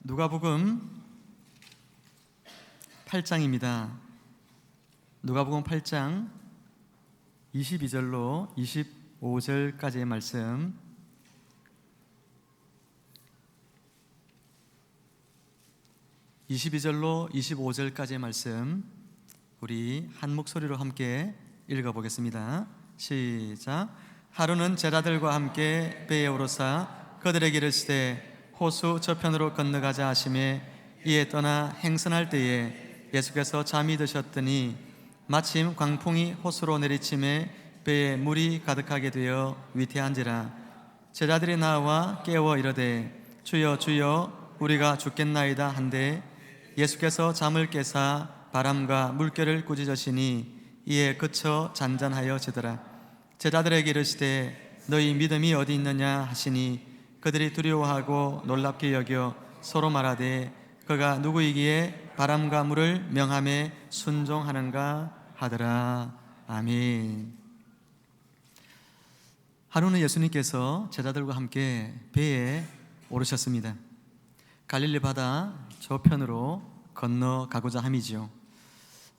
누가복음 8장입니다. 누가복음 8장 22절로 25절까지의 말씀, (22절로 25절까지의 말씀) 우리 한 목소리로 함께 읽어보겠습니다. 시작. 하루는 제자들과 함께 배에 오르사 그들에게 이르시되 호수 저편으로 건너가자 하시매 이에 떠나 행선할 때에 예수께서 잠이 드셨더니 마침 광풍이 호수로 내리침에 배에 물이 가득하게 되어 위태한지라. 제자들이 나와 깨워 이르되 주여 주여 우리가 죽겠나이다 한데 예수께서 잠을 깨사 바람과 물결을 꾸짖으시니 이에 그쳐 잔잔하여지더라. 제자들에게 이르시되 너희 믿음이 어디 있느냐 하시니 그들이 두려워하고 놀랍게 여겨 서로 말하되 그가 누구이기에 바람과 물을 명함에 순종하는가 하더라. 아멘. 하루는 예수님께서 제자들과 함께 배에 오르셨습니다. 갈릴리 바다 저편으로 건너가고자 함이지요.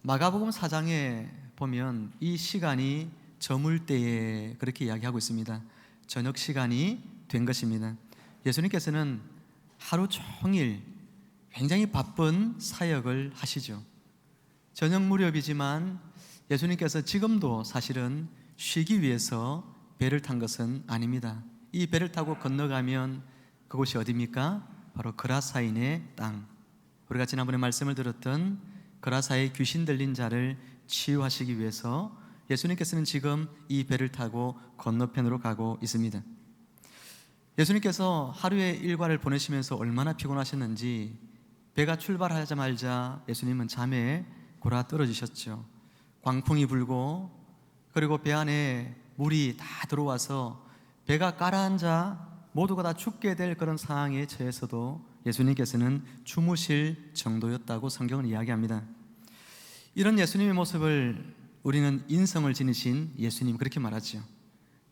마가복음 4장에 보면 이 시간이 저물 때에 그렇게 이야기하고 있습니다. 저녁 시간이 된 것입니다. 예수님께서는 하루 종일 굉장히 바쁜 사역을 하시죠. 저녁 무렵이지만 예수님께서 지금도 사실은 쉬기 위해서 배를 탄 것은 아닙니다. 이 배를 타고 건너가면 그곳이 어디입니까? 바로 그라사인의 땅. 우리가 지난번에 말씀을 들었던 그라사의 귀신 들린 자를 치유하시기 위해서 예수님께서는 지금 이 배를 타고 건너편으로 가고 있습니다. 예수님께서 하루의 일과를 보내시면서 얼마나 피곤하셨는지 배가 출발하자마자 예수님은 잠에 골아떨어지셨죠. 광풍이 불고 그리고 배 안에 물이 다 들어와서 배가 가라앉아 모두가 다 죽게 될 그런 상황에 처해서도 예수님께서는 주무실 정도였다고 성경은 이야기합니다. 이런 예수님의 모습을 우리는 인성을 지니신 예수님, 그렇게 말하죠.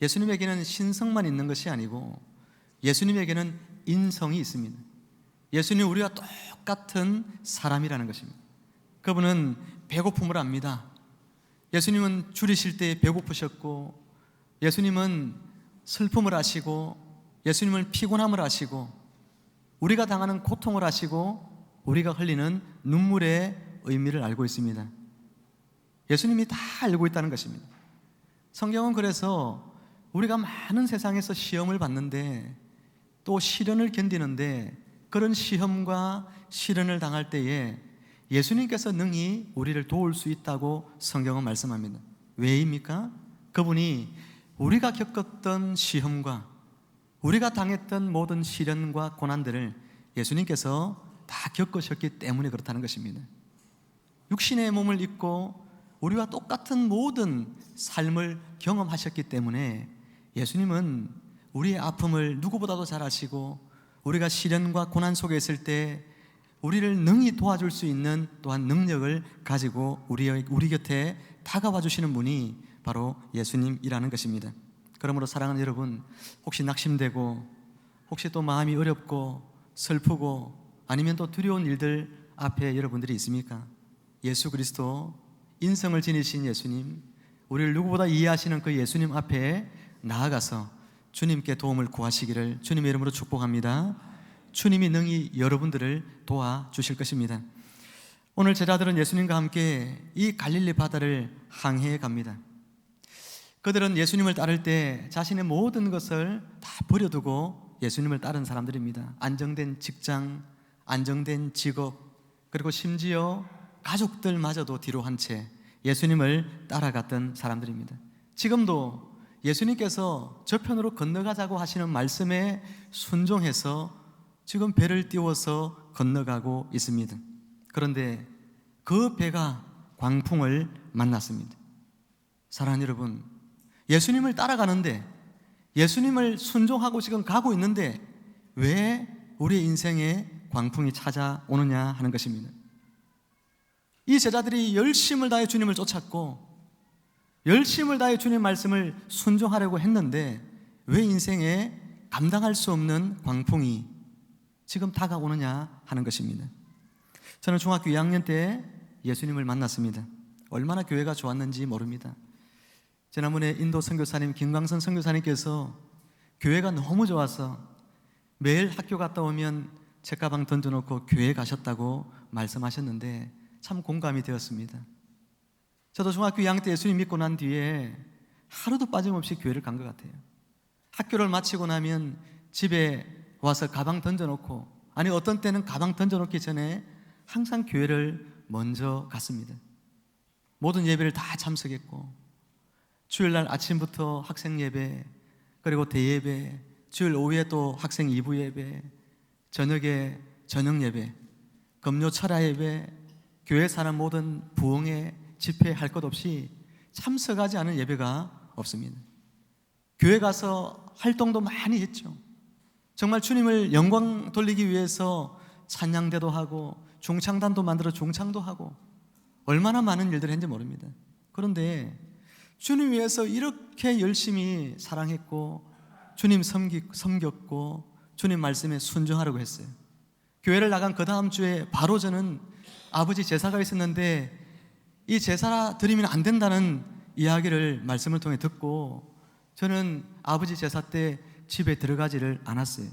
예수님에게는 신성만 있는 것이 아니고 예수님에게는 인성이 있습니다. 예수님 우리와 똑같은 사람이라는 것입니다. 그분은 배고픔을 압니다. 예수님은 줄이실 때 배고프셨고, 예수님은 슬픔을 아시고, 예수님은 피곤함을 아시고, 우리가 당하는 고통을 아시고, 우리가 흘리는 눈물의 의미를 알고 있습니다. 예수님이 다 알고 있다는 것입니다. 성경은 그래서 우리가 많은 세상에서 시험을 받는데 또 시련을 견디는데 그런 시험과 시련을 당할 때에 예수님께서 능히 우리를 도울 수 있다고 성경은 말씀합니다. 왜입니까? 그분이 우리가 겪었던 시험과 우리가 당했던 모든 시련과 고난들을 예수님께서 다 겪으셨기 때문에 그렇다는 것입니다. 육신의 몸을 입고 우리와 똑같은 모든 삶을 경험하셨기 때문에 예수님은 우리의 아픔을 누구보다도 잘 아시고 우리가 시련과 고난 속에 있을 때 우리를 능히 도와줄 수 있는 또한 능력을 가지고 우리 곁에 다가와 주시는 분이 바로 예수님이라는 것입니다. 그러므로 사랑하는 여러분, 혹시 낙심되고 혹시 또 마음이 어렵고 슬프고 아니면 또 두려운 일들 앞에 여러분들이 있습니까? 예수 그리스도, 인성을 지니신 예수님, 우리를 누구보다 이해하시는 그 예수님 앞에 나아가서 주님께 도움을 구하시기를 주님의 이름으로 축복합니다. 주님이 능히 여러분들을 도와주실 것입니다. 오늘 제자들은 예수님과 함께 이 갈릴리 바다를 항해해 갑니다. 그들은 예수님을 따를 때 자신의 모든 것을 다 버려두고 예수님을 따른 사람들입니다. 안정된 직장, 안정된 직업, 그리고 심지어 가족들마저도 뒤로 한 채 예수님을 따라갔던 사람들입니다. 지금도 예수님께서 저편으로 건너가자고 하시는 말씀에 순종해서 지금 배를 띄워서 건너가고 있습니다. 그런데 그 배가 광풍을 만났습니다. 사랑하는 여러분, 예수님을 따라가는데, 예수님을 순종하고 지금 가고 있는데 왜 우리의 인생에 광풍이 찾아오느냐 하는 것입니다. 이 제자들이 열심을 다해 주님을 쫓았고 열심을 다해 주님 말씀을 순종하려고 했는데 왜 인생에 감당할 수 없는 광풍이, 지금 다가오느냐 하는 것입니다. 저는 중학교 2학년 때 예수님을 만났습니다. 얼마나 교회가 좋았는지 모릅니다. 지난번에 인도 선교사님 김광선 선교사님께서 교회가 너무 좋아서 매일 학교 갔다 오면 책가방 던져놓고 교회 가셨다고 말씀하셨는데 참 공감이 되었습니다. 저도 중학교 2학년 때 예수님 믿고 난 뒤에 하루도 빠짐없이 교회를 간 것 같아요. 학교를 마치고 나면 집에 와서 가방 던져놓고, 아니 어떤 때는 가방 던져놓기 전에 항상 교회를 먼저 갔습니다. 모든 예배를 다 참석했고, 주일날 아침부터 학생 예배, 그리고 대예배, 주일 오후에 또 학생 2부 예배, 저녁에 저녁 예배, 금요 철야 예배, 교회 사는 모든 부흥회, 집회 할 것 없이 참석하지 않은 예배가 없습니다. 교회 가서 활동도 많이 했죠. 정말 주님을 영광 돌리기 위해서 찬양대도 하고 중창단도 만들어 중창도 하고 얼마나 많은 일들을 했는지 모릅니다. 그런데 주님 위해서 이렇게 열심히 사랑했고 주님 섬겼고 주님 말씀에 순종하려고 했어요. 교회를 나간 그 다음 주에 바로 저는 아버지 제사가 있었는데 이 제사 드리면 안 된다는 이야기를 말씀을 통해 듣고 저는 아버지 제사 때 집에 들어가지를 않았어요.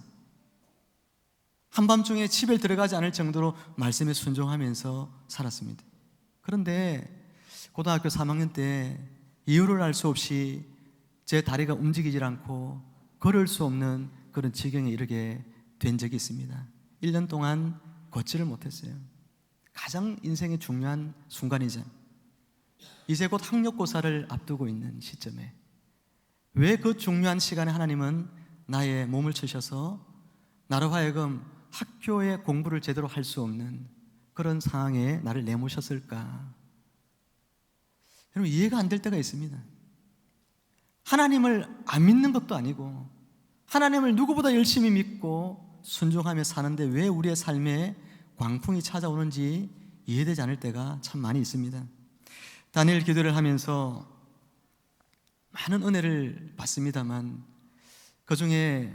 한밤중에 집에 들어가지 않을 정도로 말씀에 순종하면서 살았습니다. 그런데 고등학교 3학년 때 이유를 알 수 없이 제 다리가 움직이질 않고 걸을 수 없는 그런 지경에 이르게 된 적이 있습니다. 1년 동안 걷지를 못했어요. 가장 인생의 중요한 순간이죠. 이제 곧 학력고사를 앞두고 있는 시점에 왜 그 중요한 시간에 하나님은 나의 몸을 치셔서 나로 하여금 학교의 공부를 제대로 할 수 없는 그런 상황에 나를 내모셨을까? 여러분, 이해가 안 될 때가 있습니다. 하나님을 안 믿는 것도 아니고 하나님을 누구보다 열심히 믿고 순종하며 사는데 왜 우리의 삶에 광풍이 찾아오는지 이해되지 않을 때가 참 많이 있습니다. 다니엘 기도를 하면서 많은 은혜를 받습니다만 그 중에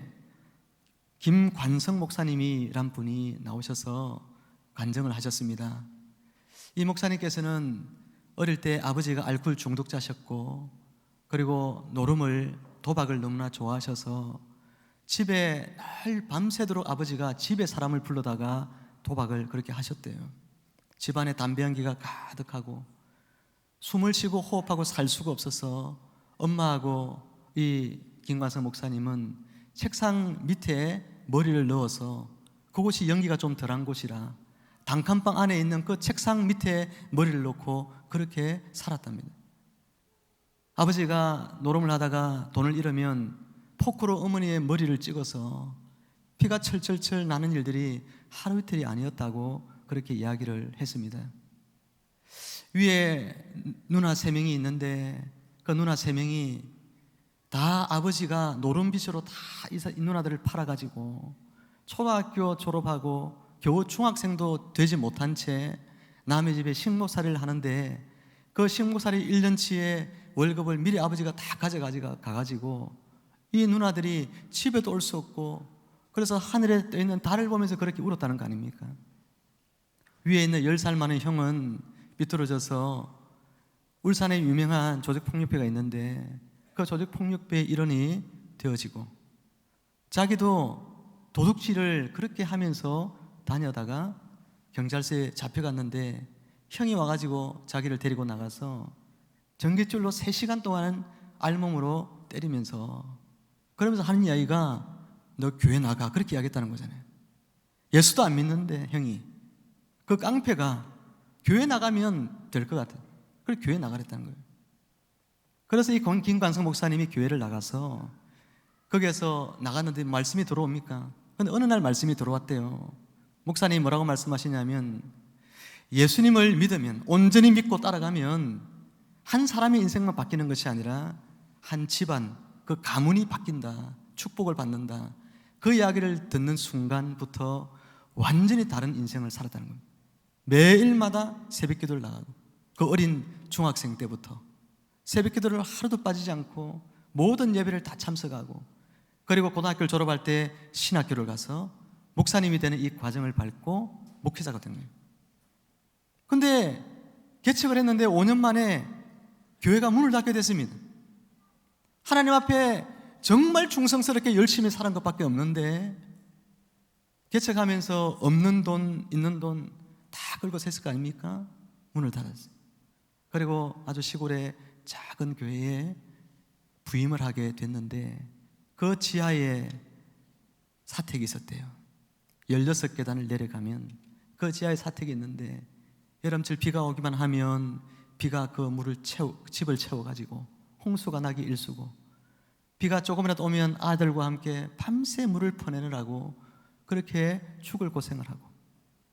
김관성 목사님이란 분이 나오셔서 간증을 하셨습니다. 이 목사님께서는 어릴 때 아버지가 알코올 중독자셨고 그리고 노름을 도박을 너무나 좋아하셔서 집에 늘 밤새도록 아버지가 집에 사람을 불러다가 도박을 그렇게 하셨대요. 집안에 담배 연기가 가득하고 숨을 쉬고 호흡하고 살 수가 없어서 엄마하고 이 김관성 목사님은 책상 밑에 머리를 넣어서 그곳이 연기가 좀 덜한 곳이라 단칸방 안에 있는 그 책상 밑에 머리를 놓고 그렇게 살았답니다. 아버지가 노름을 하다가 돈을 잃으면 포크로 어머니의 머리를 찍어서 피가 철철철 나는 일들이 하루 이틀이 아니었다고 그렇게 이야기를 했습니다. 위에 누나 3명이 있는데 그 누나 3명이 다 아버지가 노름빚으로 다 이 누나들을 팔아가지고 초등학교 졸업하고 겨우 중학생도 되지 못한 채 남의 집에 식모살이를 하는데 그 식모살이 1년치의 월급을 미리 아버지가 다 가져가가지고 이 누나들이 집에도 올 수 없고 그래서 하늘에 떠있는 달을 보면서 그렇게 울었다는 거 아닙니까? 위에 있는 10살 많은 형은 비뚤어져서 울산에 유명한 조직폭력배가 있는데 그 조직폭력배의 일원이 되어지고 자기도 도둑질을 그렇게 하면서 다녀다가 경찰서에 잡혀갔는데 형이 와가지고 자기를 데리고 나가서 전깃줄로 3시간 동안 알몸으로 때리면서 그러면서 하는 이야기가 너 교회 나가 그렇게 이야기했다는 거잖아요. 예수도 안 믿는데 형이 그 깡패가 교회 나가면 될 것 같아. 그래서 교회 나가랬다는 거예요. 그래서 이 김관성 목사님이 교회를 나가서 거기에서 나갔는데 말씀이 들어옵니까? 근데 어느 날 말씀이 들어왔대요. 목사님이 뭐라고 말씀하시냐면 예수님을 믿으면 온전히 믿고 따라가면 한 사람의 인생만 바뀌는 것이 아니라 한 집안, 그 가문이 바뀐다. 축복을 받는다. 그 이야기를 듣는 순간부터 완전히 다른 인생을 살았다는 겁니다. 매일마다 새벽 기도를 나가고 그 어린 중학생 때부터 새벽 기도를 하루도 빠지지 않고 모든 예배를 다 참석하고 그리고 고등학교를 졸업할 때 신학교를 가서 목사님이 되는 이 과정을 밟고 목회자가 된 거예요. 근데 개척을 했는데 5년 만에 교회가 문을 닫게 됐습니다. 하나님 앞에 정말 충성스럽게 열심히 살은 것밖에 없는데 개척하면서 없는 돈, 있는 돈 다 긁어 샜을 거 아닙니까? 문을 닫았어요. 그리고 아주 시골의 작은 교회에 부임을 하게 됐는데 그 지하에 사택이 있었대요. 16계단을 내려가면 그 지하에 사택이 있는데 여름철 비가 오기만 하면 비가 그 물을 집을 채워가지고 홍수가 나기 일쑤고, 비가 조금이라도 오면 아들과 함께 밤새 물을 퍼내느라고 그렇게 죽을 고생을 하고,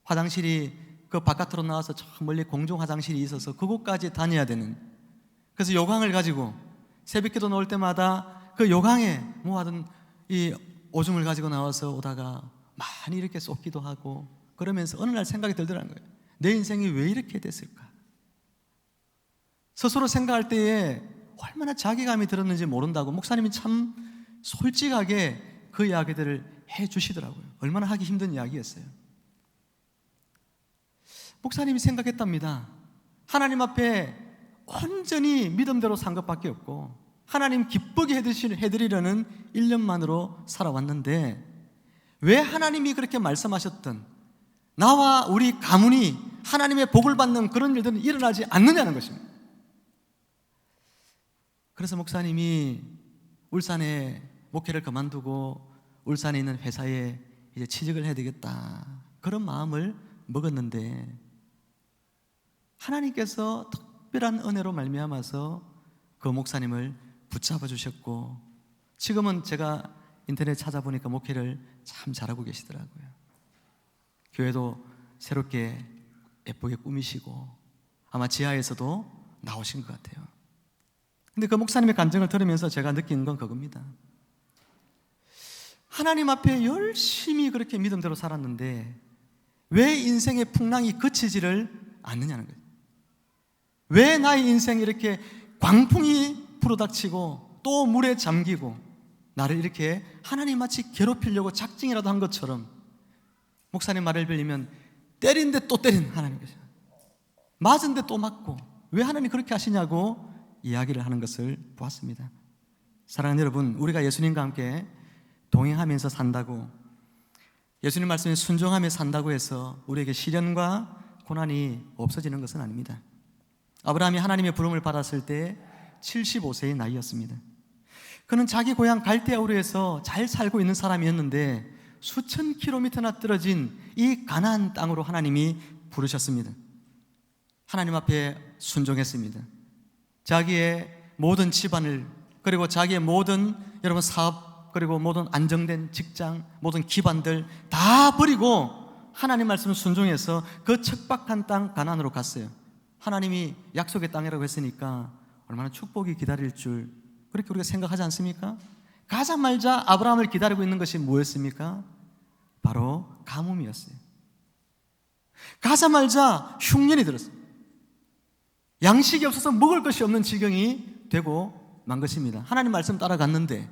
화장실이 그 바깥으로 나와서 저 멀리 공중 화장실이 있어서 그곳까지 다녀야 되는, 그래서 요강을 가지고 새벽기도 나올 때마다 그 요강에 모아둔 이 오줌을 가지고 나와서 오다가 많이 이렇게 쏟기도 하고, 그러면서 어느 날 생각이 들더라는 거예요. 내 인생이 왜 이렇게 됐을까? 스스로 생각할 때에 얼마나 자괴감이 들었는지 모른다고 목사님이 참 솔직하게 그 이야기들을 해 주시더라고요. 얼마나 하기 힘든 이야기였어요. 목사님이 생각했답니다. 하나님 앞에 온전히 믿음대로 산 것밖에 없고 하나님 기쁘게 해드리려는 1년만으로 살아왔는데 왜 하나님이 그렇게 말씀하셨던 나와 우리 가문이 하나님의 복을 받는 그런 일들은 일어나지 않느냐는 것입니다. 그래서 목사님이 울산에 목회를 그만두고 울산에 있는 회사에 이제 취직을 해야 되겠다, 그런 마음을 먹었는데 하나님께서 특별한 은혜로 말미암아서 그 목사님을 붙잡아 주셨고, 지금은 제가 인터넷 찾아보니까 목회를 참 잘하고 계시더라고요. 교회도 새롭게 예쁘게 꾸미시고 아마 지하에서도 나오신 것 같아요. 근데 그 목사님의 간증을 들으면서 제가 느낀 건 그겁니다. 하나님 앞에 열심히 그렇게 믿음대로 살았는데 왜 인생의 풍랑이 그치지를 않느냐는 거예요. 왜 나의 인생이 이렇게 광풍이 불어닥치고 또 물에 잠기고 나를 이렇게 하나님 마치 괴롭히려고 작정이라도 한 것처럼, 목사님 말을 빌리면 때린데 또 때린 하나님 계셔, 맞은데 또 맞고, 왜 하나님 그렇게 하시냐고 이야기를 하는 것을 보았습니다. 사랑하는 여러분, 우리가 예수님과 함께 동행하면서 산다고, 예수님 말씀에 순종하며 산다고 해서 우리에게 시련과 고난이 없어지는 것은 아닙니다. 아브라함이 하나님의 부름을 받았을 때 75세의 나이였습니다. 그는 자기 고향 갈대아 우르에서 잘 살고 있는 사람이었는데 수천 킬로미터나 떨어진 이 가나안 땅으로 하나님이 부르셨습니다. 하나님 앞에 순종했습니다. 자기의 모든 집안을, 그리고 자기의 모든 여러분 사업, 그리고 모든 안정된 직장, 모든 기반들 다 버리고 하나님 말씀을 순종해서 그 척박한 땅 가나안으로 갔어요. 하나님이 약속의 땅이라고 했으니까 얼마나 축복이 기다릴 줄 그렇게 우리가 생각하지 않습니까? 가자마자 아브라함을 기다리고 있는 것이 뭐였습니까? 바로 가뭄이었어요. 가자마자 흉년이 들었어요. 양식이 없어서 먹을 것이 없는 지경이 되고 만 것입니다. 하나님 말씀 따라갔는데,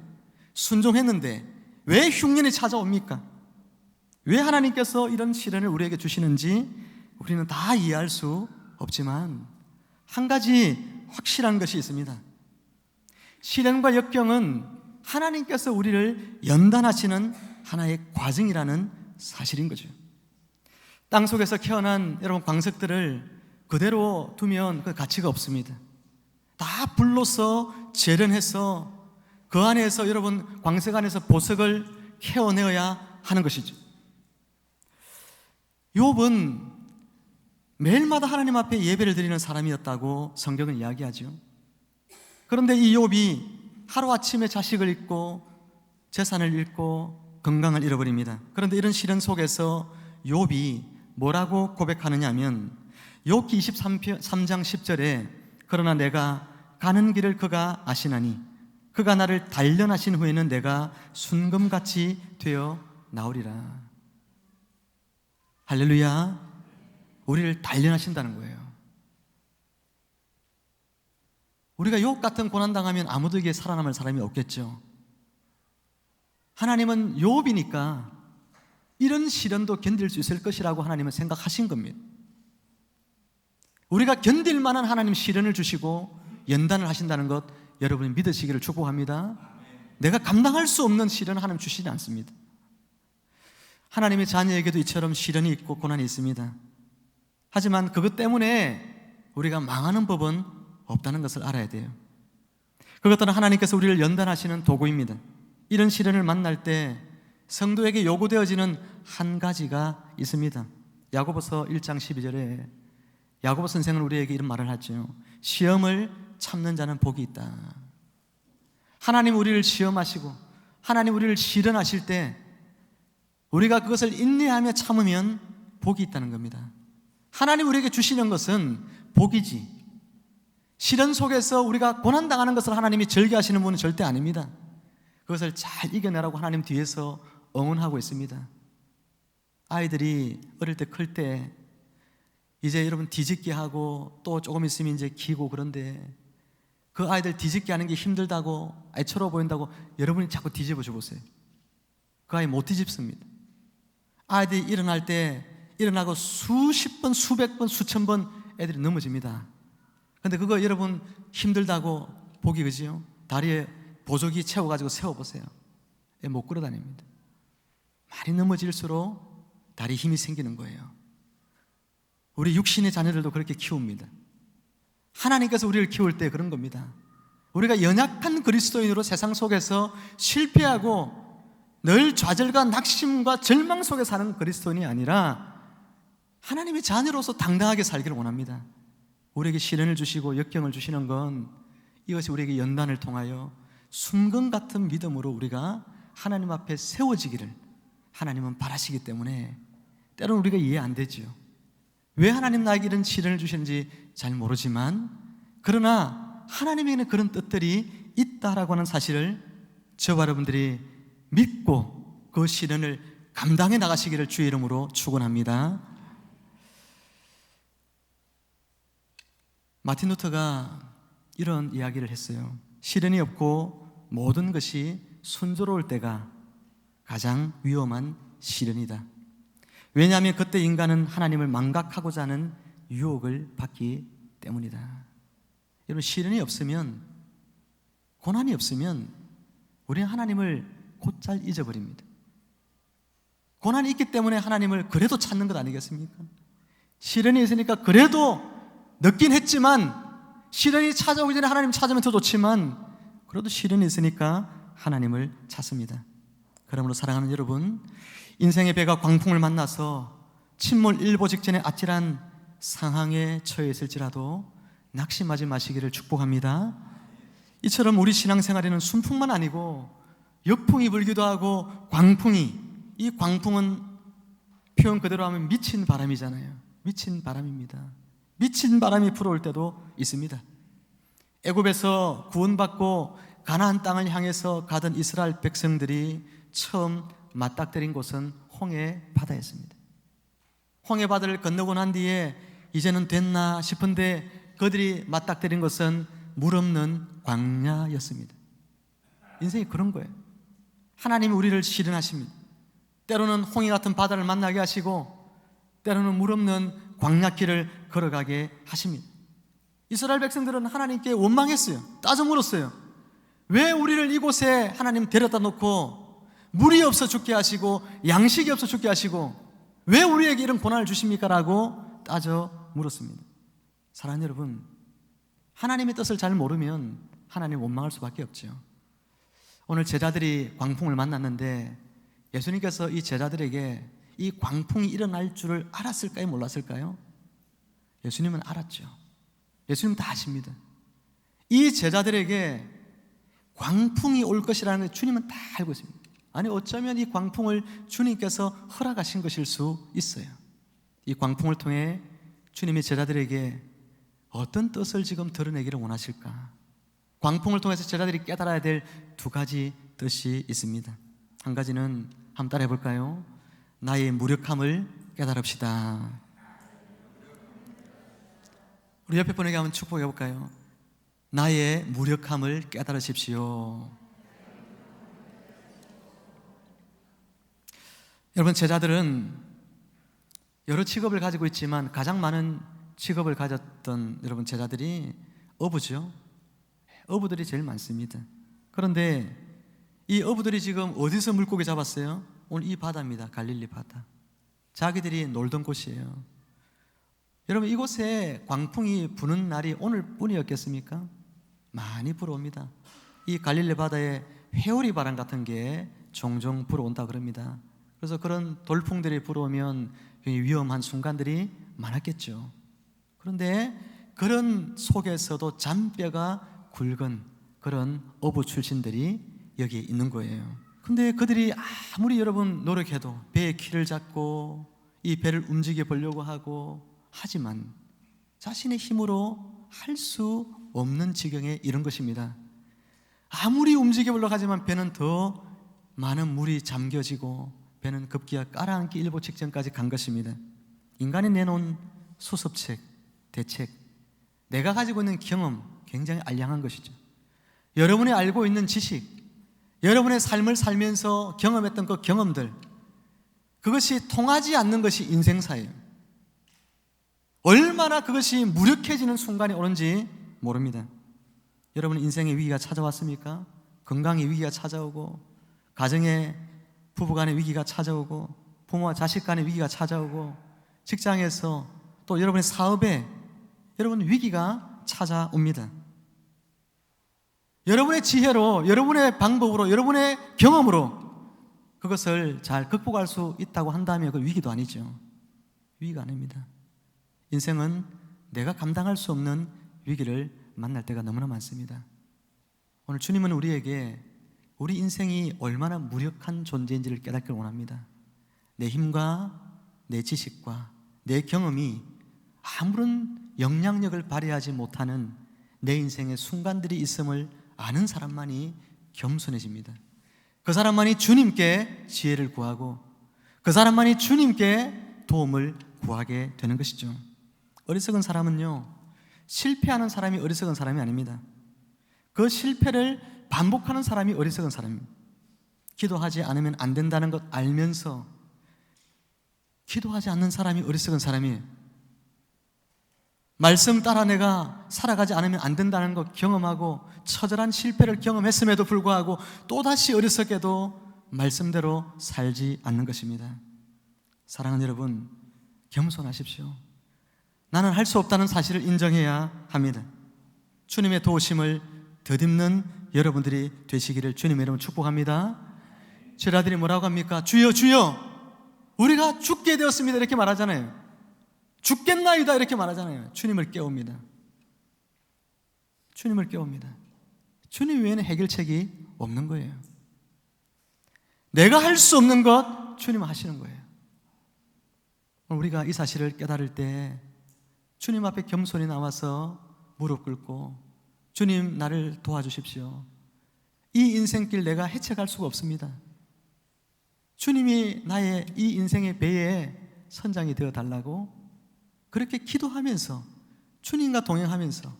순종했는데 왜 흉년이 찾아옵니까? 왜 하나님께서 이런 시련을 우리에게 주시는지 우리는 다 이해할 수 없지만 한 가지 확실한 것이 있습니다. 시련과 역경은 하나님께서 우리를 연단하시는 하나의 과정이라는 사실인 거죠. 땅속에서 캐어난 여러분 광석들을 그대로 두면 그 가치가 없습니다. 다 불로서 재련해서 그 안에서 여러분 광석 안에서 보석을 캐어내어야 하는 것이죠. 욥은 매일마다 하나님 앞에 예배를 드리는 사람이었다고 성경은 이야기하죠. 그런데 이 욥이 하루아침에 자식을 잃고 재산을 잃고 건강을 잃어버립니다. 그런데 이런 시련 속에서 욥이 뭐라고 고백하느냐 하면 욥기 23장 10절에 그러나 내가 가는 길을 그가 아시나니 그가 나를 단련하신 후에는 내가 순금같이 되어 나오리라. 할렐루야. 우리를 단련하신다는 거예요. 우리가 욥 같은 고난당하면 아무도에게 살아남을 사람이 없겠죠. 하나님은 욥이니까 이런 시련도 견딜 수 있을 것이라고 하나님은 생각하신 겁니다. 우리가 견딜 만한 하나님 시련을 주시고 연단을 하신다는 것 여러분이 믿으시기를 축복합니다. 내가 감당할 수 없는 시련을 하나님 주시지 않습니다. 하나님의 자녀에게도 이처럼 시련이 있고 고난이 있습니다. 하지만 그것 때문에 우리가 망하는 법은 없다는 것을 알아야 돼요. 그것들은 하나님께서 우리를 연단하시는 도구입니다. 이런 시련을 만날 때 성도에게 요구되어지는 한 가지가 있습니다. 야고보서 1장 12절에 야고보 선생은 우리에게 이런 말을 하죠. 시험을 참는 자는 복이 있다. 하나님 우리를 시험하시고 하나님 우리를 시련하실 때 우리가 그것을 인내하며 참으면 복이 있다는 겁니다. 하나님 우리에게 주시는 것은 복이지, 시련 속에서 우리가 고난당하는 것을 하나님이 즐겨하시는 분은 절대 아닙니다. 그것을 잘 이겨내라고 하나님 뒤에서 응원하고 있습니다. 아이들이 어릴 때 클 때 이제 여러분 뒤집기 하고 또 조금 있으면 이제 기고, 그런데 그 아이들 뒤집기 하는 게 힘들다고 애처로워 보인다고 여러분이 자꾸 뒤집어 줘보세요. 그 아이 못 뒤집습니다. 아이들이 일어날 때 일어나고 수십 번, 수백 번, 수천 번 애들이 넘어집니다. 근데 그거 여러분 힘들다고 보기 그지요? 다리에 보조기 채워가지고 세워보세요. 못 걸어 다닙니다. 많이 넘어질수록 다리에 힘이 생기는 거예요. 우리 육신의 자녀들도 그렇게 키웁니다. 하나님께서 우리를 키울 때 그런 겁니다. 우리가 연약한 그리스도인으로 세상 속에서 실패하고 늘 좌절과 낙심과 절망 속에 사는 그리스도인이 아니라 하나님의 자녀로서 당당하게 살기를 원합니다. 우리에게 시련을 주시고 역경을 주시는 건 이것이 우리에게 연단을 통하여 순금 같은 믿음으로 우리가 하나님 앞에 세워지기를 하나님은 바라시기 때문에 때로는 우리가 이해 안 되지요. 왜 하나님 나에게 이런 시련을 주시는지 잘 모르지만, 그러나 하나님에게는 그런 뜻들이 있다라고 하는 사실을 저와 여러분들이 믿고 그 시련을 감당해 나가시기를 주의 이름으로 축원합니다. 마틴 루터가 이런 이야기를 했어요. 시련이 없고 모든 것이 순조로울 때가 가장 위험한 시련이다. 왜냐하면 그때 인간은 하나님을 망각하고자 하는 유혹을 받기 때문이다. 여러분, 시련이 없으면, 고난이 없으면 우리는 하나님을 곧잘 잊어버립니다. 고난이 있기 때문에 하나님을 그래도 찾는 것 아니겠습니까? 시련이 있으니까 그래도 늦긴 했지만, 시련이 찾아오기 전에 하나님 찾으면 더 좋지만 그래도 시련이 있으니까 하나님을 찾습니다. 그러므로 사랑하는 여러분, 인생의 배가 광풍을 만나서 침몰 일보 직전에 아찔한 상황에 처해 있을지라도 낙심하지 마시기를 축복합니다. 이처럼 우리 신앙생활에는 순풍만 아니고 역풍이 불기도 하고 광풍이, 이 광풍은 표현 그대로 하면 미친 바람이잖아요. 미친 바람입니다. 미친 바람이 불어올 때도 있습니다. 애굽에서 구원받고 가나안 땅을 향해서 가던 이스라엘 백성들이 처음 맞닥뜨린 곳은 홍해 바다였습니다. 홍해 바다를 건너고 난 뒤에 이제는 됐나 싶은데 그들이 맞닥뜨린 것은 물 없는 광야였습니다. 인생이 그런 거예요. 하나님이 우리를 시련하십니다. 때로는 홍해 같은 바다를 만나게 하시고 때로는 물 없는 광야길을 걸어가게 하십니다. 이스라엘 백성들은 하나님께 원망했어요. 따져 물었어요. 왜 우리를 이곳에 하나님 데려다 놓고 물이 없어 죽게 하시고 양식이 없어 죽게 하시고 왜 우리에게 이런 고난을 주십니까? 라고 따져 물었습니다. 사랑하는 여러분, 하나님의 뜻을 잘 모르면 하나님 원망할 수밖에 없죠. 오늘 제자들이 광풍을 만났는데 예수님께서 이 제자들에게 이 광풍이 일어날 줄을 알았을까요? 몰랐을까요? 예수님은 알았죠. 예수님은 다 아십니다. 이 제자들에게 광풍이 올 것이라는 걸 주님은 다 알고 있습니다. 아니, 어쩌면 이 광풍을 주님께서 허락하신 것일 수 있어요. 이 광풍을 통해 주님이 제자들에게 어떤 뜻을 지금 드러내기를 원하실까? 광풍을 통해서 제자들이 깨달아야 될 두 가지 뜻이 있습니다. 한 가지는 한번 따라해 볼까요? 나의 무력함을 깨달읍시다. 우리 옆에 분에게 한번 축복해 볼까요? 나의 무력함을 깨달으십시오. 여러분, 제자들은 여러 직업을 가지고 있지만 가장 많은 직업을 가졌던 여러분 제자들이 어부죠. 어부들이 제일 많습니다. 그런데 이 어부들이 지금 어디서 물고기 잡았어요? 오늘 이 바다입니다. 갈릴리 바다. 자기들이 놀던 곳이에요. 여러분, 이곳에 광풍이 부는 날이 오늘뿐이었겠습니까? 많이 불어옵니다. 이 갈릴리 바다에 회오리 바람 같은 게 종종 불어온다 그럽니다. 그래서 그런 돌풍들이 불어오면 위험한 순간들이 많았겠죠. 그런데 그런 속에서도 잔뼈가 굵은 그런 어부 출신들이 여기에 있는 거예요. 근데 그들이 아무리 여러분 노력해도 배의 키를 잡고 이 배를 움직여 보려고 하고 하지만 자신의 힘으로 할 수 없는 지경에 이른 것입니다. 아무리 움직여 보려고 하지만 배는 더 많은 물이 잠겨지고 배는 급기야 깔아앉기 일보 직전까지 간 것입니다. 인간이 내놓은 수습책, 대책, 내가 가지고 있는 경험 굉장히 알량한 것이죠. 여러분이 알고 있는 지식, 여러분의 삶을 살면서 경험했던 그 경험들, 그것이 통하지 않는 것이 인생사예요. 얼마나 그것이 무력해지는 순간이 오는지 모릅니다. 여러분, 인생의 위기가 찾아왔습니까? 건강의 위기가 찾아오고, 가정의 부부간의 위기가 찾아오고, 부모와 자식 간의 위기가 찾아오고, 직장에서 또 여러분의 사업에 여러분 위기가 찾아옵니다. 여러분의 지혜로, 여러분의 방법으로, 여러분의 경험으로 그것을 잘 극복할 수 있다고 한다면 그 위기도 아니죠. 위기가 아닙니다. 인생은 내가 감당할 수 없는 위기를 만날 때가 너무나 많습니다. 오늘 주님은 우리에게 우리 인생이 얼마나 무력한 존재인지를 깨닫기를 원합니다. 내 힘과 내 지식과 내 경험이 아무런 영향력을 발휘하지 못하는 내 인생의 순간들이 있음을 아는 사람만이 겸손해집니다. 그 사람만이 주님께 지혜를 구하고 그 사람만이 주님께 도움을 구하게 되는 것이죠. 어리석은 사람은요, 실패하는 사람이 어리석은 사람이 아닙니다. 그 실패를 반복하는 사람이 어리석은 사람입니다. 기도하지 않으면 안 된다는 것 알면서 기도하지 않는 사람이 어리석은 사람이에요. 말씀 따라 내가 살아가지 않으면 안 된다는 것 경험하고 처절한 실패를 경험했음에도 불구하고 또다시 어리석게도 말씀대로 살지 않는 것입니다. 사랑하는 여러분, 겸손하십시오. 나는 할 수 없다는 사실을 인정해야 합니다. 주님의 도우심을 덧입는 여러분들이 되시기를 주님의 이름으로 축복합니다. 제자들이 뭐라고 합니까? 주여, 주여, 우리가 죽게 되었습니다 이렇게 말하잖아요. 죽겠나이다 이렇게 말하잖아요. 주님을 깨웁니다. 주님을 깨웁니다. 주님 외에는 해결책이 없는 거예요. 내가 할 수 없는 것 주님은 하시는 거예요. 우리가 이 사실을 깨달을 때 주님 앞에 겸손히 나와서 무릎 꿇고 주님, 나를 도와주십시오. 이 인생길 내가 헤쳐갈 수가 없습니다. 주님이 나의 이 인생의 배에 선장이 되어 달라고 그렇게 기도하면서 주님과 동행하면서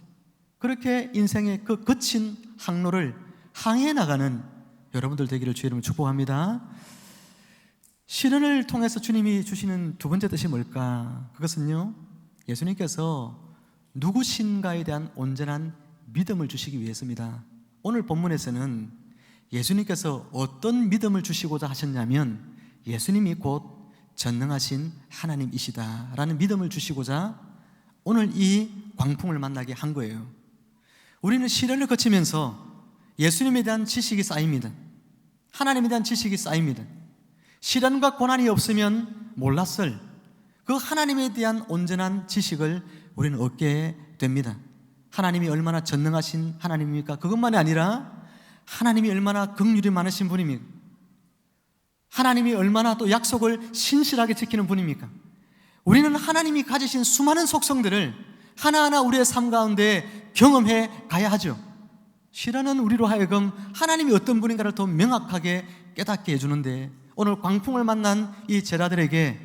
그렇게 인생의 그 거친 항로를 항해 나가는 여러분들 되기를 주의 이름으로 축복합니다. 시련을 통해서 주님이 주시는 두 번째 뜻이 뭘까? 그것은요, 예수님께서 누구신가에 대한 온전한 믿음을 주시기 위해서입니다. 오늘 본문에서는 예수님께서 어떤 믿음을 주시고자 하셨냐면 예수님이 곧 전능하신 하나님이시다라는 믿음을 주시고자 오늘 이 광풍을 만나게 한 거예요. 우리는 시련을 거치면서 예수님에 대한 지식이 쌓입니다. 하나님에 대한 지식이 쌓입니다. 시련과 고난이 없으면 몰랐을 그 하나님에 대한 온전한 지식을 우리는 얻게 됩니다. 하나님이 얼마나 전능하신 하나님입니까? 그것만이 아니라 하나님이 얼마나 긍휼이 많으신 분입니까? 하나님이 얼마나 또 약속을 신실하게 지키는 분입니까? 우리는 하나님이 가지신 수많은 속성들을 하나하나 우리의 삶 가운데 경험해 가야 하죠. 시련은 우리로 하여금 하나님이 어떤 분인가를 더 명확하게 깨닫게 해주는데 오늘 광풍을 만난 이 제자들에게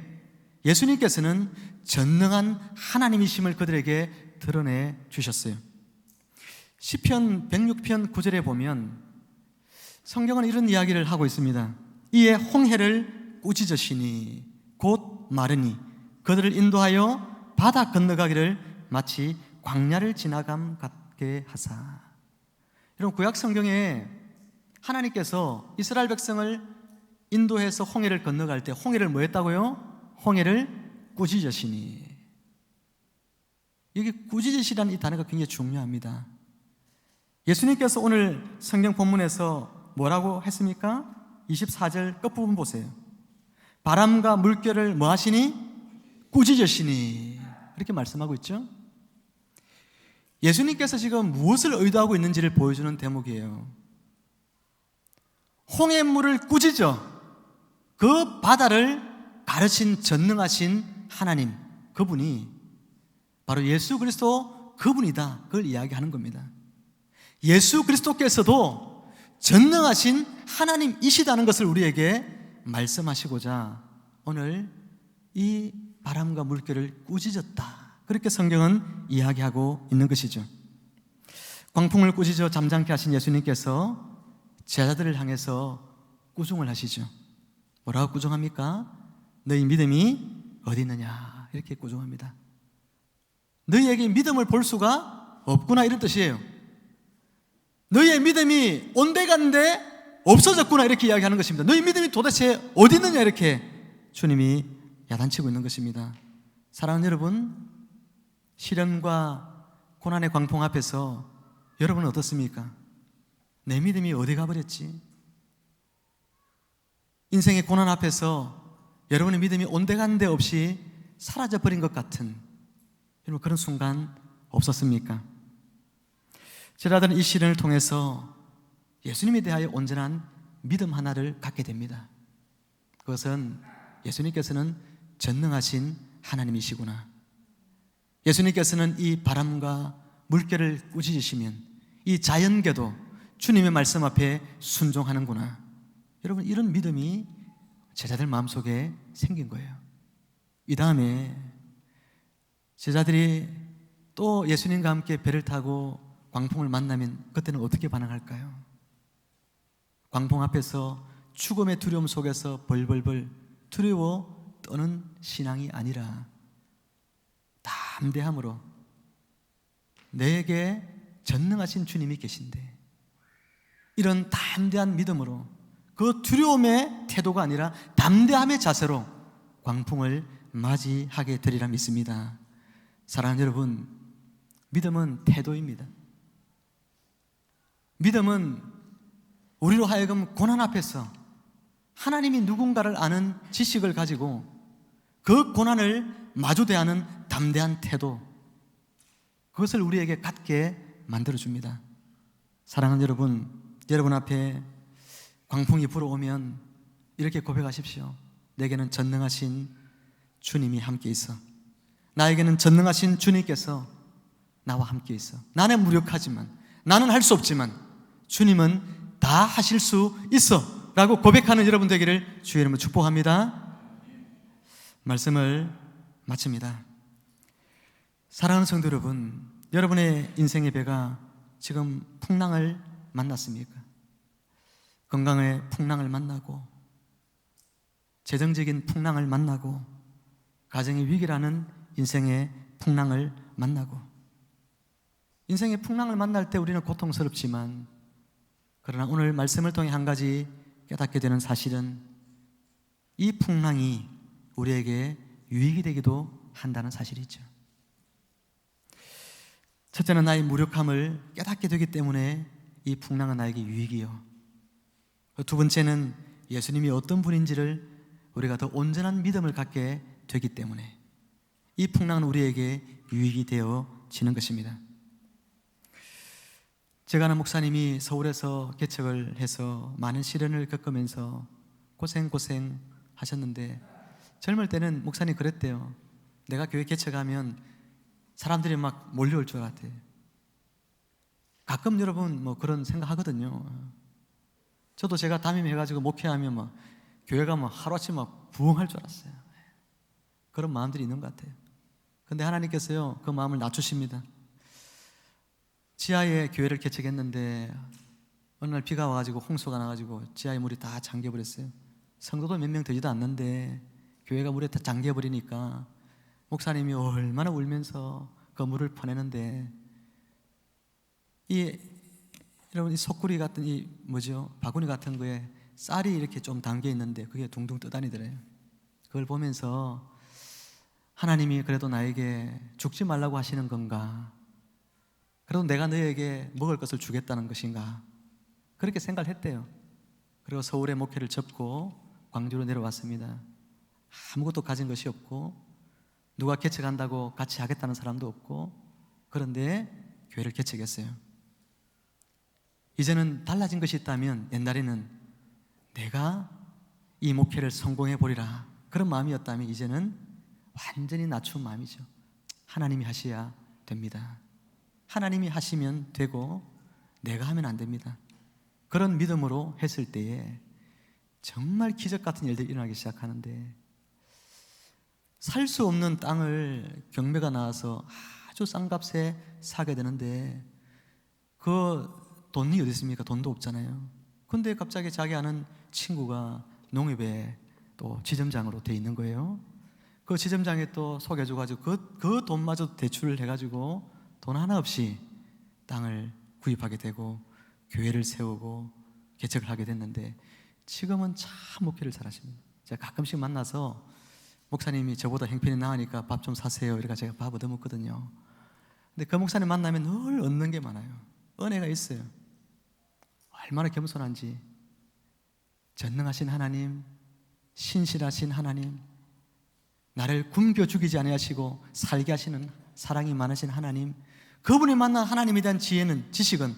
예수님께서는 전능한 하나님이심을 그들에게 드러내 주셨어요. 시편 106편 9절에 보면 성경은 이런 이야기를 하고 있습니다. 이에 홍해를 꾸짖으시니 곧 마르니 그들을 인도하여 바다 건너가기를 마치 광야를 지나감 같게 하사. 여러분, 구약 성경에 하나님께서 이스라엘 백성을 인도해서 홍해를 건너갈 때 홍해를 뭐 했다고요? 홍해를 꾸짖으시니. 여기 꾸짖으시라는 이 단어가 굉장히 중요합니다. 예수님께서 오늘 성경 본문에서 뭐라고 했습니까? 24절 끝부분 보세요. 바람과 물결을 뭐 하시니? 꾸짖으시니. 이렇게 말씀하고 있죠. 예수님께서 지금 무엇을 의도하고 있는지를 보여주는 대목이에요. 홍해물을 꾸짖어 그 바다를 가르친 전능하신 하나님, 그분이 바로 예수 그리스도 그분이다. 그걸 이야기하는 겁니다. 예수 그리스도께서도 전능하신 하나님이시다는 것을 우리에게 말씀하시고자 오늘 이 바람과 물결을 꾸짖었다, 그렇게 성경은 이야기하고 있는 것이죠. 광풍을 꾸짖어 잠잠케 하신 예수님께서 제자들을 향해서 꾸중을 하시죠. 뭐라고 꾸중합니까? 너희 믿음이 어디 있느냐, 이렇게 꾸중합니다. 너희에게 믿음을 볼 수가 없구나, 이런 뜻이에요. 너희의 믿음이 온데간데 없어졌구나, 이렇게 이야기하는 것입니다. 너희 믿음이 도대체 어디 있느냐, 이렇게 주님이 야단치고 있는 것입니다. 사랑하는 여러분, 시련과 고난의 광풍 앞에서 여러분은 어떻습니까? 내 믿음이 어디 가버렸지? 인생의 고난 앞에서 여러분의 믿음이 온데간데 없이 사라져버린 것 같은 여러분, 그런 순간 없었습니까? 제자들은 이 시련을 통해서 예수님에 대하여 온전한 믿음 하나를 갖게 됩니다. 그것은 예수님께서는 전능하신 하나님이시구나, 예수님께서는 이 바람과 물결을 꾸짖으시면 이 자연계도 주님의 말씀 앞에 순종하는구나, 여러분, 이런 믿음이 제자들 마음속에 생긴 거예요. 이 다음에 제자들이 또 예수님과 함께 배를 타고 광풍을 만나면 그때는 어떻게 반응할까요? 광풍 앞에서 죽음의 두려움 속에서 벌벌벌 두려워 떠는 신앙이 아니라 담대함으로 내게 전능하신 주님이 계신데, 이런 담대한 믿음으로 그 두려움의 태도가 아니라 담대함의 자세로 광풍을 맞이하게 되리라 믿습니다. 사랑하는 여러분, 믿음은 태도입니다. 믿음은 우리로 하여금 고난 앞에서 하나님이 누군가를 아는 지식을 가지고 그 고난을 마주 대하는 담대한 태도, 그것을 우리에게 갖게 만들어줍니다. 사랑하는 여러분, 여러분 앞에 광풍이 불어오면 이렇게 고백하십시오. 내게는 전능하신 주님이 함께 있어. 나에게는 전능하신 주님께서 나와 함께 있어. 나는 무력하지만, 나는 할 수 없지만 주님은 다 하실 수 있어 라고 고백하는 여러분 되기를 주의 이름으로 축복합니다. 말씀을 마칩니다. 사랑하는 성도 여러분, 여러분의 인생의 배가 지금 풍랑을 만났습니까? 건강의 풍랑을 만나고, 재정적인 풍랑을 만나고, 가정의 위기라는 인생의 풍랑을 만나고, 인생의 풍랑을 만날 때 우리는 고통스럽지만, 그러나 오늘 말씀을 통해 한 가지 깨닫게 되는 사실은 이 풍랑이 우리에게 유익이 되기도 한다는 사실이죠. 첫째는 나의 무력함을 깨닫게 되기 때문에 이 풍랑은 나에게 유익이요, 두 번째는 예수님이 어떤 분인지를 우리가 더 온전한 믿음을 갖게 되기 때문에 이 풍랑은 우리에게 유익이 되어지는 것입니다. 제가 아는 목사님이 서울에서 개척을 해서 많은 시련을 겪으면서 고생 하셨는데, 젊을 때는 목사님 그랬대요. 내가 교회 개척하면 사람들이 막 몰려올 줄 알았대요. 가끔 여러분 뭐 그런 생각하거든요. 저도 제가 담임해가지고 목회하면 막 교회가 막 하루아침에 막 부흥할 줄 알았어요. 그런 마음들이 있는 것 같아요. 근데 하나님께서요, 그 마음을 낮추십니다. 지하에 교회를 개척했는데 어느 날 비가 와가지고 홍수가 나가지고 지하의 물이 다 잠겨버렸어요. 성도도 몇 명 되지도 않는데 교회가 물에 다 잠겨버리니까 목사님이 얼마나 울면서 그 물을 퍼내는데, 여러분, 이 속구리 같은 바구니 같은 거에 쌀이 이렇게 좀 담겨 있는데 그게 둥둥 떠다니더래요. 그걸 보면서 하나님이 그래도 나에게 죽지 말라고 하시는 건가? 그래도 내가 너에게 먹을 것을 주겠다는 것인가? 그렇게 생각을 했대요. 그리고 서울에 목회를 접고 광주로 내려왔습니다. 아무것도 가진 것이 없고 누가 개척한다고 같이 하겠다는 사람도 없고, 그런데 교회를 개척했어요. 이제는 달라진 것이 있다면 옛날에는 내가 이 목회를 성공해 보리라 그런 마음이었다면 이제는 완전히 낮춘 마음이죠. 하나님이 하셔야 됩니다. 하나님이 하시면 되고 내가 하면 안 됩니다. 그런 믿음으로 했을 때에 정말 기적 같은 일들이 일어나기 시작하는데, 살 수 없는 땅을 경매가 나와서 아주 싼 값에 사게 되는데 그 돈이 어디 있습니까? 돈도 없잖아요. 근데 갑자기 자기 아는 친구가 농협에 또 지점장으로 돼 있는 거예요. 그 지점장에 또 속여줘가지고 그 돈마저 대출을 해가지고 돈 하나 없이 땅을 구입하게 되고 교회를 세우고 개척을 하게 됐는데, 지금은 참 목회를 잘하십니다. 제가 가끔씩 만나서 목사님이 저보다 형편이 나으니까 밥 좀 사세요 이러니까 제가 밥 얻어먹거든요. 근데 그 목사님 만나면 늘 얻는 게 많아요. 은혜가 있어요. 얼마나 겸손한지. 전능하신 하나님, 신실하신 하나님, 나를 굶겨 죽이지 아니하시고 살게 하시는 사랑이 많으신 하나님, 그분이 만난 하나님에 대한 지식은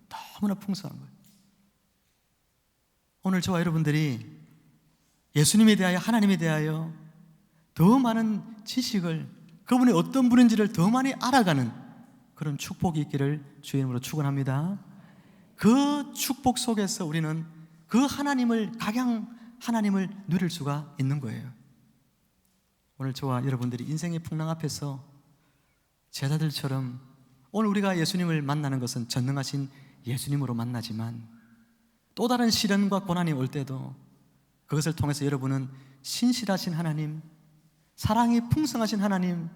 너무나 풍성한 거예요. 오늘 저와 여러분들이 예수님에 대하여, 하나님에 대하여 더 많은 지식을, 그분이 어떤 분인지를 더 많이 알아가는 그런 축복이 있기를 주의 이름으로 축원합니다. 그 축복 속에서 우리는 그 하나님을, 각양 하나님을 누릴 수가 있는 거예요. 오늘 저와 여러분들이 인생의 풍랑 앞에서 제자들처럼 오늘 우리가 예수님을 만나는 것은 전능하신 예수님으로 만나지만, 또 다른 시련과 고난이 올 때도 그것을 통해서 여러분은 신실하신 하나님, 사랑이 풍성하신 하나님,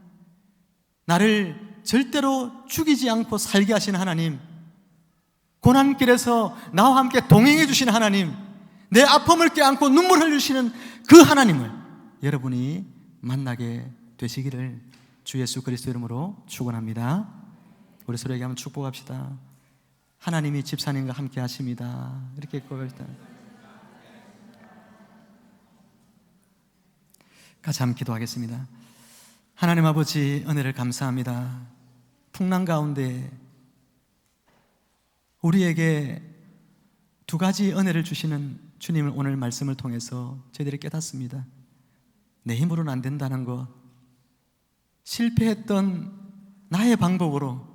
나를 절대로 죽이지 않고 살게 하시는 하나님, 고난길에서 나와 함께 동행해 주시는 하나님, 내 아픔을 껴안고 눈물 흘리시는 그 하나님을 여러분이 만나게 되시기를 주 예수 그리스도 이름으로 축원합니다. 우리 서로에게 한번 축복합시다. 하나님이 집사님과 함께 하십니다. 이렇게 고백합시다. 같이 한번 기도하겠습니다. 하나님 아버지, 은혜를 감사합니다. 풍랑 가운데 우리에게 두 가지 은혜를 주시는 주님을 오늘 말씀을 통해서 저희들이 깨닫습니다. 내 힘으로는 안 된다는 것, 실패했던 나의 방법으로,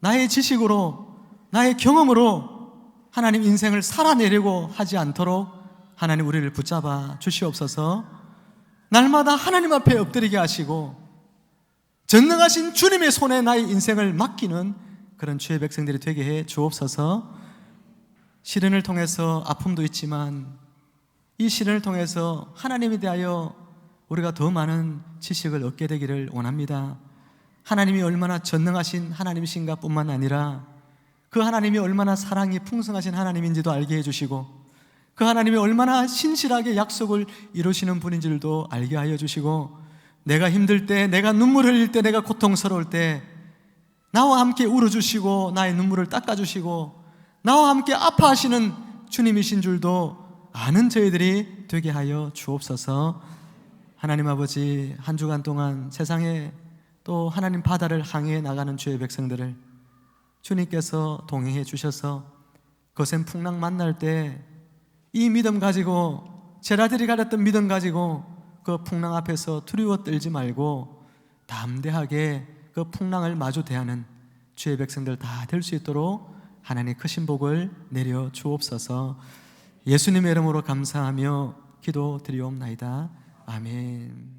나의 지식으로, 나의 경험으로 하나님 인생을 살아내려고 하지 않도록 하나님 우리를 붙잡아 주시옵소서. 날마다 하나님 앞에 엎드리게 하시고 전능하신 주님의 손에 나의 인생을 맡기는 그런 주의 백성들이 되게 해 주옵소서. 시련을 통해서 아픔도 있지만 이 시련을 통해서 하나님에 대하여 우리가 더 많은 지식을 얻게 되기를 원합니다. 하나님이 얼마나 전능하신 하나님이신가 뿐만 아니라 그 하나님이 얼마나 사랑이 풍성하신 하나님인지도 알게 해주시고, 그 하나님이 얼마나 신실하게 약속을 이루시는 분인지도 알게 하여 주시고, 내가 힘들 때, 내가 눈물 흘릴 때, 내가 고통스러울 때 나와 함께 울어주시고 나의 눈물을 닦아주시고 나와 함께 아파하시는 주님이신 줄도 아는 저희들이 되게 하여 주옵소서. 하나님 아버지, 한 주간 동안 세상에 또 하나님 바다를 항해 나가는 주의 백성들을 주님께서 동행해 주셔서 거센 풍랑 만날 때 이 믿음 가지고, 제자들이 가졌던 믿음 가지고 그 풍랑 앞에서 두려워 떨지 말고 담대하게 그 풍랑을 마주 대하는 주의 백성들 다 될 수 있도록 하나님 크신 복을 내려 주옵소서. 예수님의 이름으로 감사하며 기도드리옵나이다. 아멘.